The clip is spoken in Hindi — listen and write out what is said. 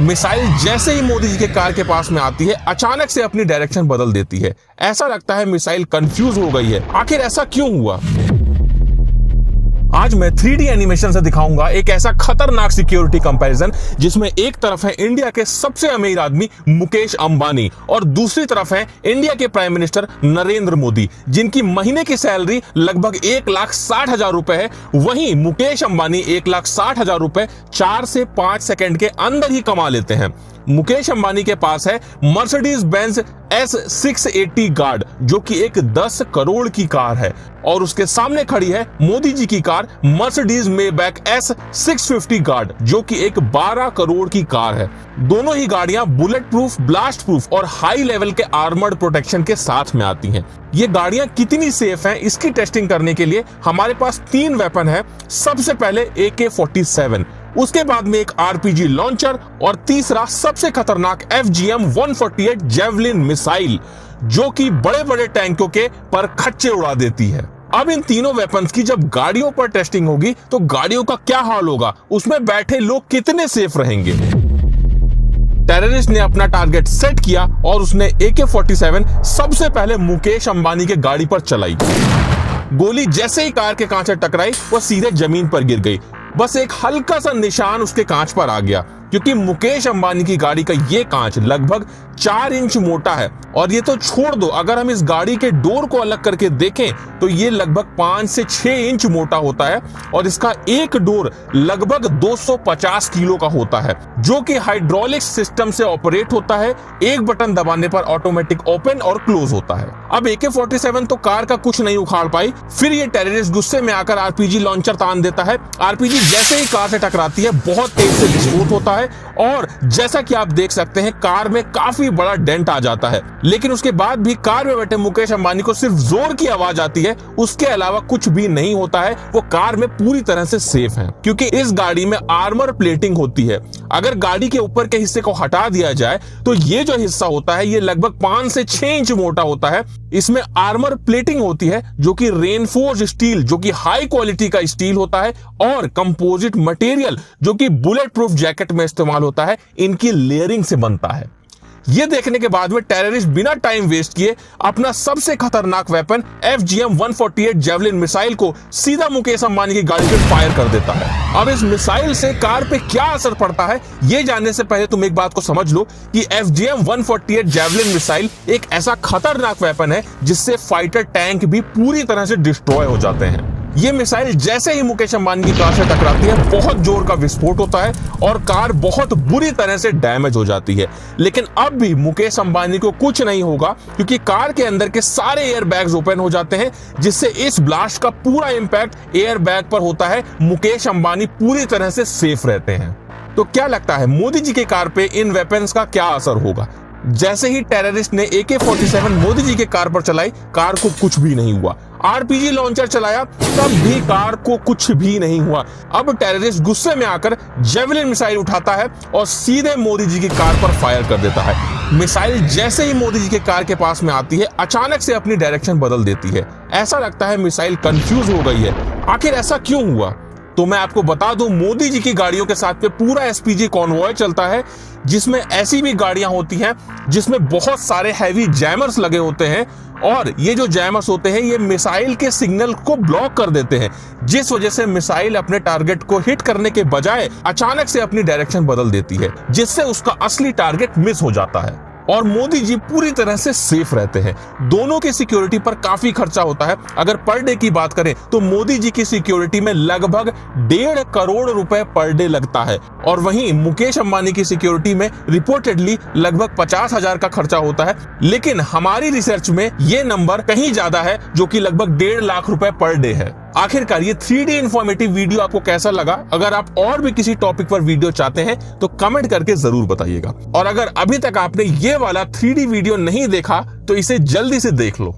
मिसाइल जैसे ही मोदी जी के कार के पास में आती है अचानक से अपनी डायरेक्शन बदल देती है। ऐसा लगता है मिसाइल कंफ्यूज हो गई है। आखिर ऐसा क्यों हुआ? आज मैं 3D एनिमेशन से दिखाऊंगा एक ऐसा खतरनाक सिक्योरिटी कंपैरिजन जिसमें एक तरफ है इंडिया के सबसे अमीर आदमी मुकेश अंबानी और दूसरी तरफ है इंडिया के प्राइम मिनिस्टर नरेंद्र मोदी, जिनकी महीने की सैलरी लगभग 1,60,000 रुपए है। वहीं मुकेश अंबानी 1,60,000 रुपए 4 से 5 सेकंड के अंदर ही कमा लेते हैं। मुकेश अंबानी के पास है मर्सिडीज बेंज S680 गार्ड, जो कि एक 10 करोड़ की कार है, और उसके सामने खड़ी है मोदी जी की car Mercedes Maybach S650 guard, जो कि एक 12 करोड़ की कार है। दोनों ही गाड़ियां बुलेट प्रूफ, ब्लास्ट प्रूफ और हाई लेवल के आर्मर्ड प्रोटेक्शन के साथ में आती हैं। ये गाड़ियां कितनी सेफ हैं, इसकी टेस्टिंग करने के लिए हमारे पास 3 वेपन है। सबसे पहले AK-47, उसके बाद में एक RPG लॉन्चर और तीसरा सबसे खतरनाक FGM-148 जेवलिन मिसाइल, जो कि बड़े बड़े टैंकों के पर खच्चे उड़ा देती है। अब इन तीनों वेपन्स की जब गाड़ियों पर टेस्टिंग होगी तो गाड़ियों का क्या हाल होगा, उसमें बैठे लोग कितने सेफ रहेंगे। टेररिस्ट ने अपना टारगेट सेट किया और उसने AK-47 सबसे पहले मुकेश अंबानी के गाड़ी पर चलाई। गोली जैसे ही कार के कांच से टकराई वो सीधे जमीन पर गिर गई। बस एक हल्का सा निशान उसके कांच पर आ गया, क्योंकि मुकेश अंबानी की गाड़ी का ये कांच लगभग 4 इंच मोटा है। और ये तो छोड़ दो, अगर हम इस गाड़ी के डोर को अलग करके देखें तो ये लगभग 5 से 6 इंच मोटा होता है और इसका एक डोर लगभग 250 किलो का होता है, जो कि हाइड्रोलिक सिस्टम से ऑपरेट होता है। एक बटन दबाने पर ऑटोमेटिक ओपन और क्लोज होता है। अब AK-47 तो कार का कुछ नहीं उखाड़ पाई। फिर ये टेररिस्ट गुस्से में आकर RPG लॉन्चर तान देता है। RPG जैसे ही कार से टकराती है बहुत तेज से विस्फोट होता है और जैसा कि आप देख सकते हैं कार में काफी बड़ा डेंट आ जाता है। लेकिन उसके बाद भी कार में बैठे मुकेश अंबानी को सिर्फ जोर की आवाज आती है, उसके अलावा कुछ भी नहीं होता है। वो कार में पूरी तरह से सेफ है, क्योंकि इस गाड़ी में आर्मर प्लेटिंग होती है। अगर गाड़ी के ऊपर के हिस्से को हटा दिया जाए तो ये जो हिस्सा होता है ये लगभग 5 से 6 इंच मोटा होता है। इसमें आर्मर प्लेटिंग होती है जो कि रेनफोर्स्ड स्टील, जो कि हाई क्वालिटी का स्टील होता है, और कंपोजिट मटेरियल जो कि बुलेट प्रूफ जैकेट में इस्तेमाल होता है, इनकी लेयरिंग से बनता है। ये देखने के बाद में टेररिस्ट बिना टाइम वेस्ट किए अपना सबसे खतरनाक वेपन FGM-148 जेवलिन मिसाइल को सीधा मुकेश अंबानी की गाड़ी पे फायर कर देता है। अब इस मिसाइल से कार पे क्या असर पड़ता है ये जानने से पहले तुम एक बात को समझ लो कि FGM-148 जेवलिन मिसाइल एक ऐसा खतरनाक वेपन है जिससे फाइटर टैंक भी पूरी तरह से डिस्ट्रॉय हो जाते हैं। ये मिसाइल जैसे ही मुकेश अंबानी की कार से टकराती है बहुत जोर का विस्फोट होता है और कार बहुत बुरी तरह से डैमेज हो जाती है। लेकिन अब भी मुकेश अंबानी को कुछ नहीं होगा, क्योंकि कार के अंदर के सारे एयर बैग्स ओपन हो जाते हैं, जिससे इस ब्लास्ट का पूरा इंपैक्ट एयर बैग पर होता है। मुकेश अंबानी पूरी तरह से सेफ रहते हैं। तो क्या लगता है मोदी जी के कार पे इन वेपन्स का क्या असर होगा? जैसे ही टेररिस्ट ने AK-47 मोदी जी के कार पर चलाई, कार को कुछ भी नहीं हुआ। RPG लॉन्चर चलाया, तब भी कार को कुछ भी नहीं हुआ। अब टेररिस्ट गुस्से में आकर जेवलिन मिसाइल उठाता है और सीधे मोदी जी की कार पर फायर कर देता है। मिसाइल जैसे ही मोदी जी के कार के पास में आती है अचानक से अपनी डायरेक्शन बदल देती है। ऐसा लगता है मिसाइल कंफ्यूज हो गई है। आखिर ऐसा क्यों हुआ? तो मैं आपको बता दूं, मोदी जी की गाड़ियों के साथ में पूरा SPG कॉन्वॉय चलता है, जिसमें ऐसी भी गाड़ियां होती हैं जिसमें बहुत सारे हैवी जैमर्स लगे होते हैं, और ये जो जैमर्स होते हैं ये मिसाइल के सिग्नल को ब्लॉक कर देते हैं, जिस वजह से मिसाइल अपने टारगेट को हिट करने के बजाय अचानक से अपनी डायरेक्शन बदल देती है, जिससे उसका असली टारगेट मिस हो जाता है और मोदी जी पूरी तरह से सेफ रहते हैं। दोनों की सिक्योरिटी पर काफी खर्चा होता है। अगर पर डे की बात करें तो मोदी जी की सिक्योरिटी में लगभग 1.5 करोड़ रुपए पर डे लगता है, और वहीं मुकेश अंबानी की सिक्योरिटी में रिपोर्टेडली लगभग 50,000 का खर्चा होता है। लेकिन हमारी रिसर्च में ये नंबर कहीं ज्यादा है, जो कि लगभग 1.5 लाख रुपए पर डे है। आखिरकार ये 3D इंफॉर्मेटिव वीडियो आपको कैसा लगा? अगर आप और भी किसी टॉपिक पर वीडियो चाहते हैं तो कमेंट करके जरूर बताइएगा। और अगर अभी तक आपने ये वाला 3D वीडियो नहीं देखा तो इसे जल्दी से देख लो।